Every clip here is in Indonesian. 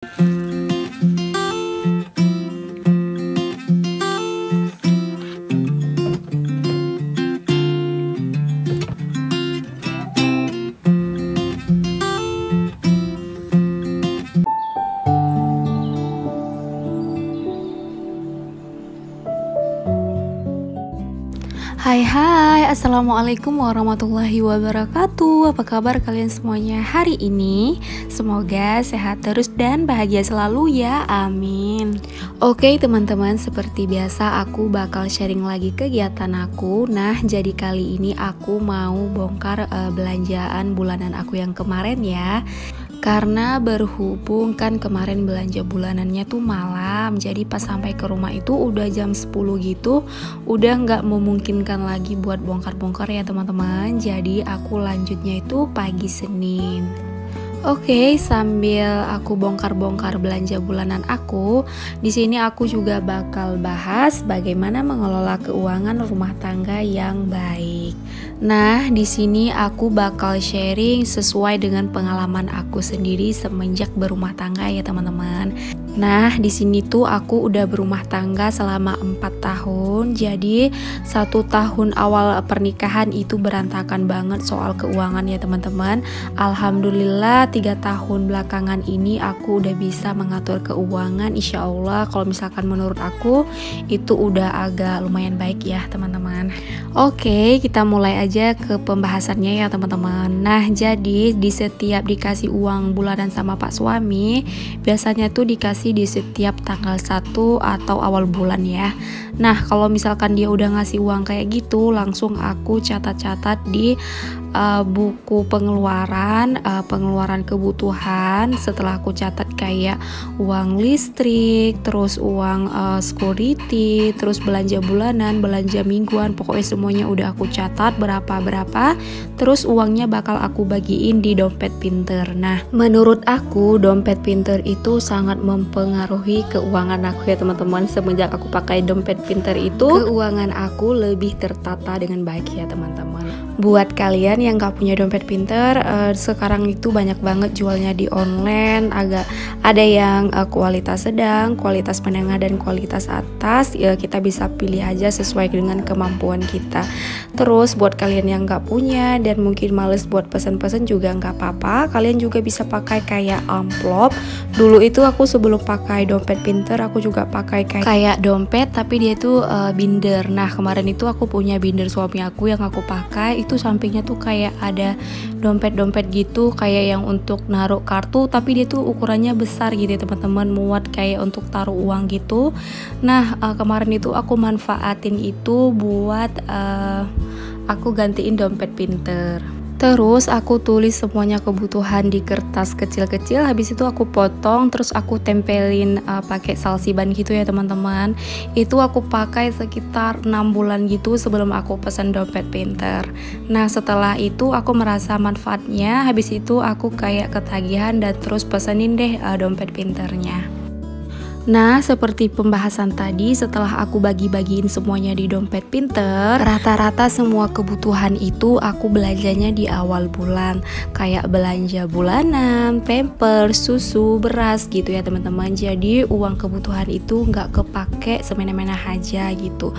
Hai, assalamualaikum warahmatullahi wabarakatuh. Apa kabar kalian semuanya hari ini? Semoga sehat terus dan bahagia selalu ya, amin. Oke teman-teman, seperti biasa aku bakal sharing lagi kegiatan aku. Nah, jadi kali ini aku mau bongkar belanjaan bulanan aku yang kemarin ya. Karena berhubung kan kemarin belanja bulanannya tuh malam, jadi pas sampai ke rumah itu udah jam 10 gitu, udah nggak memungkinkan lagi buat bongkar-bongkar ya teman-teman. Jadi aku lanjutnya itu pagi Senin. Oke, sambil aku bongkar-bongkar belanja bulanan aku, di sini aku juga bakal bahas bagaimana mengelola keuangan rumah tangga yang baik. Nah, di sini aku bakal sharing sesuai dengan pengalaman aku sendiri semenjak berumah tangga ya teman-teman. Nah, di sini tuh aku udah berumah tangga selama 4 tahun. Jadi 1 tahun awal pernikahan itu berantakan banget soal keuangan ya teman-teman. Alhamdulillah 3 tahun belakangan ini aku udah bisa mengatur keuangan. Insya Allah kalau misalkan menurut aku itu udah agak lumayan baik ya teman-teman. Oke, kita mulai aja ke pembahasannya ya teman-teman. Nah, jadi di setiap dikasih uang bulanan sama pak suami, biasanya tuh dikasih di setiap tanggal 1 atau awal bulan ya. Nah, kalau misalkan dia udah ngasih uang kayak gitu, langsung aku catat-catat di buku pengeluaran kebutuhan. Setelah aku catat kayak uang listrik, terus uang security, terus belanja bulanan, belanja mingguan, pokoknya semuanya udah aku catat berapa, terus uangnya bakal aku bagiin di dompet pinter. Nah, menurut aku dompet pinter itu sangat mempengaruhi keuangan aku ya teman-teman. Semenjak aku pakai dompet pinter itu, keuangan aku lebih tertata dengan baik ya teman-teman. Buat kalian yang gak punya dompet pinter, sekarang itu banyak banget jualnya di online. Agak ada yang kualitas sedang, kualitas menengah, dan kualitas atas. Ya, kita bisa pilih aja sesuai dengan kemampuan kita. Terus buat kalian yang gak punya dan mungkin males buat pesan-pesan juga gak apa-apa, kalian juga bisa pakai kayak amplop. Dulu itu aku sebelum pakai dompet pinter, aku juga pakai kayak dompet tapi dia itu binder. Nah, kemarin itu aku punya binder suami aku yang aku pakai, itu sampingnya tuh kayak ada dompet-dompet gitu, kayak yang untuk naruh kartu tapi dia tuh ukurannya besar gitu ya teman-teman, muat kayak untuk taruh uang gitu. Nah, kemarin itu aku manfaatin itu buat aku gantiin dompet pinter. Terus aku tulis semuanya kebutuhan di kertas kecil-kecil, habis itu aku potong, terus aku tempelin pakai salsiban gitu ya teman-teman. Itu aku pakai sekitar 6 bulan gitu sebelum aku pesan dompet pinter. Nah, setelah itu aku merasa manfaatnya, habis itu aku kayak ketagihan dan terus pesenin deh dompet pinternya. Nah, seperti pembahasan tadi, setelah aku bagi-bagiin semuanya di dompet pinter, rata-rata semua kebutuhan itu aku belanjanya di awal bulan. Kayak belanja bulanan, pampers, susu, beras gitu ya teman-teman. Jadi uang kebutuhan itu nggak kepake semena-mena aja gitu.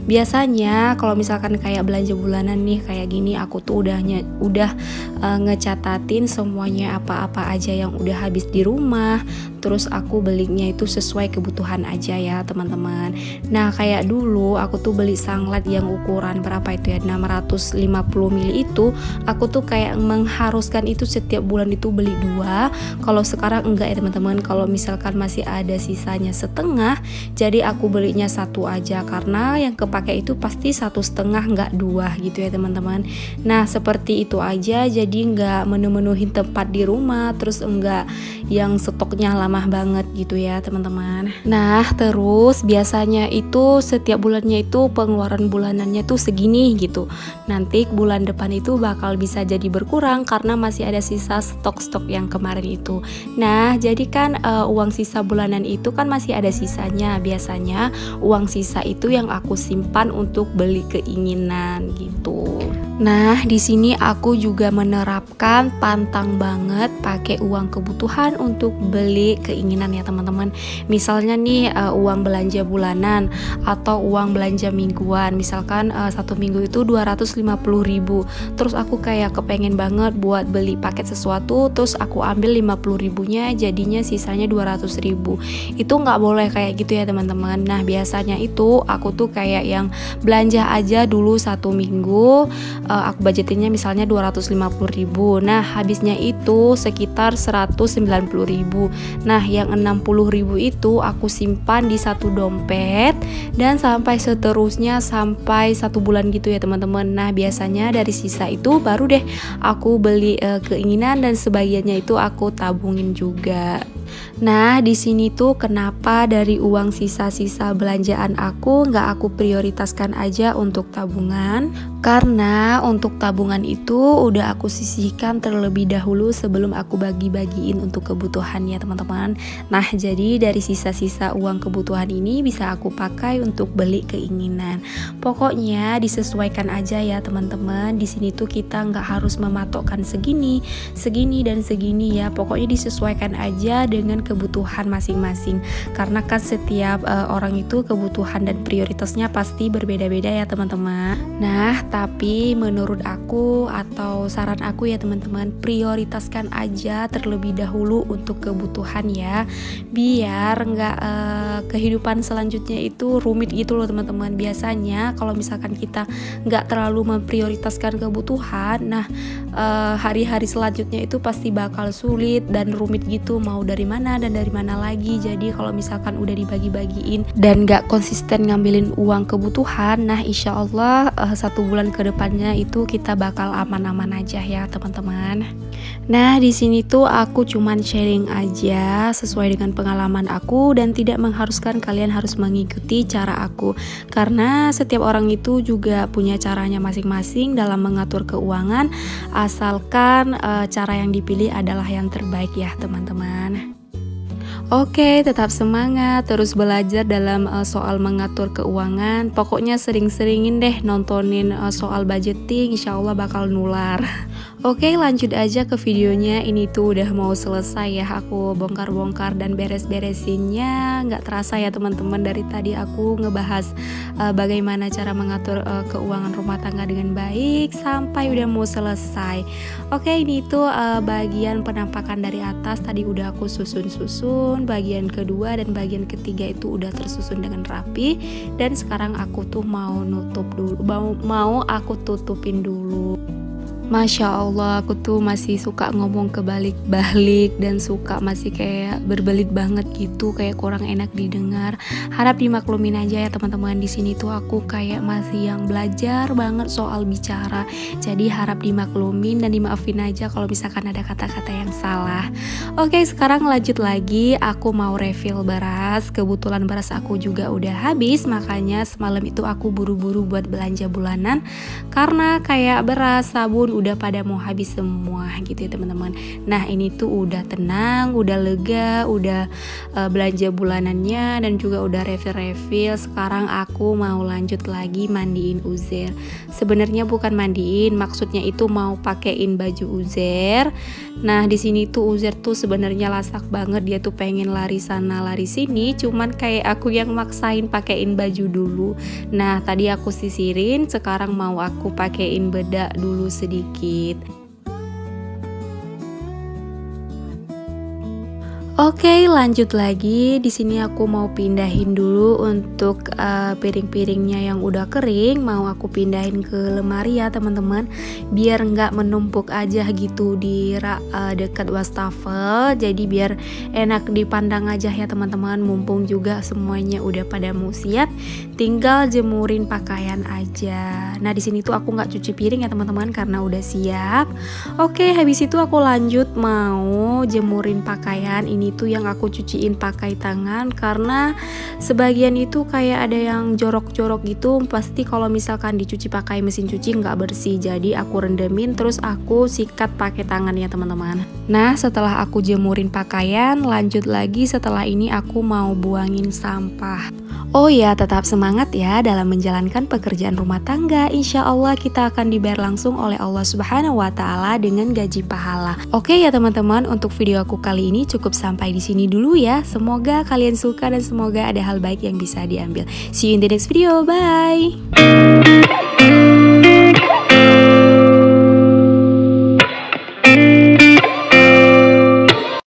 Biasanya kalau misalkan kayak belanja bulanan nih kayak gini, aku tuh udah ngecatatin semuanya apa-apa aja yang udah habis di rumah. Terus aku belinya itu sesuai kebutuhan aja ya teman-teman. Nah, kayak dulu aku tuh beli sanglet yang ukuran berapa itu ya, 650 ml itu, aku tuh kayak mengharuskan itu setiap bulan itu beli 2. Kalau sekarang enggak ya teman-teman. Kalau misalkan masih ada sisanya setengah, jadi aku belinya 1 aja, karena yang kepake itu pasti 1,5, enggak 2 gitu ya teman-teman. Nah, seperti itu aja, jadi enggak menu-menuhin tempat di rumah, terus enggak yang stoknya lama banget gitu ya teman-teman. Nah, terus biasanya itu setiap bulannya itu pengeluaran bulanannya tuh segini gitu. Nanti bulan depan itu bakal bisa jadi berkurang karena masih ada sisa stok-stok yang kemarin itu. Nah, jadi kan uang sisa bulanan itu kan masih ada sisanya. Biasanya uang sisa itu yang aku simpan untuk beli keinginan gitu. Nah, di sini aku juga menerapkan pantang banget pakai uang kebutuhan untuk beli beli keinginan ya teman-teman. Misalnya nih uang belanja bulanan atau uang belanja mingguan, misalkan satu minggu itu 250.000, terus aku kayak kepengen banget buat beli paket sesuatu, terus aku ambil 50.000-nya, jadinya sisanya 200.000. Itu nggak boleh kayak gitu ya teman-teman. Nah biasanya itu aku tuh kayak yang belanja aja dulu satu minggu, aku budgetinnya misalnya 250.000. Nah habisnya itu sekitar 190.000. Nah yang 60.000 itu aku simpan di satu dompet dan sampai seterusnya sampai 1 bulan gitu ya teman-teman. Nah biasanya dari sisa itu baru deh aku beli keinginan dan sebagiannya itu aku tabungin juga. Nah di sini tuh kenapa dari uang sisa-sisa belanjaan aku nggak aku prioritaskan aja untuk tabungan, karena untuk tabungan itu udah aku sisihkan terlebih dahulu sebelum aku bagi-bagiin untuk kebutuhan ya teman-teman. Nah jadi dari sisa-sisa uang kebutuhan ini bisa aku pakai untuk beli keinginan. Pokoknya disesuaikan aja ya teman-teman. Di sini tuh kita nggak harus mematokkan segini dan segini ya. Pokoknya disesuaikan aja dengan kebutuhan masing-masing, karena kan setiap orang itu kebutuhan dan prioritasnya pasti berbeda-beda ya teman-teman. Nah tapi menurut aku atau saran aku ya teman-teman, prioritaskan aja terlebih dahulu untuk kebutuhan ya, biar nggak kehidupan selanjutnya itu rumit gitu loh teman-teman. Biasanya kalau misalkan kita nggak terlalu memprioritaskan kebutuhan, nah hari-hari selanjutnya itu pasti bakal sulit dan rumit gitu, mau dari mana dan dari mana lagi. Jadi kalau misalkan udah dibagi-bagiin dan gak konsisten ngambilin uang kebutuhan, nah insya Allah 1 bulan ke depannya itu kita bakal aman-aman aja ya teman-teman. Nah di sini tuh aku cuman sharing aja sesuai dengan pengalaman aku dan tidak mengharuskan kalian harus mengikuti cara aku, karena setiap orang itu juga punya caranya masing-masing dalam mengatur keuangan, asalkan cara yang dipilih adalah yang terbaik ya teman-teman. Oke, tetap semangat, terus belajar dalam soal mengatur keuangan. Pokoknya sering-seringin deh nontonin soal budgeting, insya Allah bakal nular. Oke, lanjut aja ke videonya. Ini tuh udah mau selesai ya, aku bongkar-bongkar dan beres-beresinnya. Nggak terasa ya teman-teman, dari tadi aku ngebahas bagaimana cara mengatur keuangan rumah tangga dengan baik sampai udah mau selesai. Oke, ini tuh bagian penampakan dari atas tadi udah aku susun-susun. Bagian kedua dan bagian ketiga itu udah tersusun dengan rapi, dan sekarang aku tuh mau nutup dulu, mau aku tutupin dulu. Masya Allah, aku tuh masih suka ngomong kebalik-balik dan suka masih kayak berbelit banget gitu, kayak kurang enak didengar. Harap dimaklumin aja ya teman-teman. Di sini tuh aku kayak masih yang belajar banget soal bicara. Jadi harap dimaklumin dan dimaafin aja kalau misalkan ada kata-kata yang salah. Oke, sekarang lanjut lagi. Aku mau refill beras. Kebetulan beras aku juga udah habis, makanya semalam itu aku buru-buru buat belanja bulanan, karena kayak beras, sabun udah pada mau habis semua gitu ya teman-teman. Nah ini tuh udah tenang, udah lega, udah belanja bulanannya dan juga udah refill. Sekarang aku mau lanjut lagi mandiin Uzair. Sebenarnya bukan mandiin, maksudnya itu mau pakein baju Uzair. Nah di sini tuh Uzair tuh sebenarnya lasak banget, dia tuh pengen lari sana lari sini, cuman kayak aku yang maksain pakein baju dulu. Nah tadi aku sisirin, sekarang mau aku pakein bedak dulu sedikit. Oke, lanjut lagi. Di sini aku mau pindahin dulu untuk piring-piringnya yang udah kering, mau aku pindahin ke lemari ya teman-teman, biar nggak menumpuk aja gitu di dekat wastafel. Jadi biar enak dipandang aja ya teman-teman. Mumpung juga semuanya udah pada mau siap, tinggal jemurin pakaian aja. Nah di sini tuh aku nggak cuci piring ya teman-teman karena udah siap. Oke, habis itu aku lanjut mau jemurin pakaian. Ini tuh yang aku cuciin pakai tangan, karena sebagian itu kayak ada yang jorok-jorok gitu, pasti kalau misalkan dicuci pakai mesin cuci nggak bersih. Jadi aku rendemin terus aku sikat pakai tangan ya teman-teman. Nah setelah aku jemurin pakaian, lanjut lagi setelah ini aku mau buangin sampah. Oh ya, tetap semangat ya dalam menjalankan pekerjaan rumah tangga. Insya Allah kita akan dibayar langsung oleh Allah Subhanahu wa Ta'ala dengan gaji pahala. Oke ya teman-teman, untuk video aku kali ini cukup sampai di sini dulu ya. Semoga kalian suka dan semoga ada hal baik yang bisa diambil. See you in the next video, bye.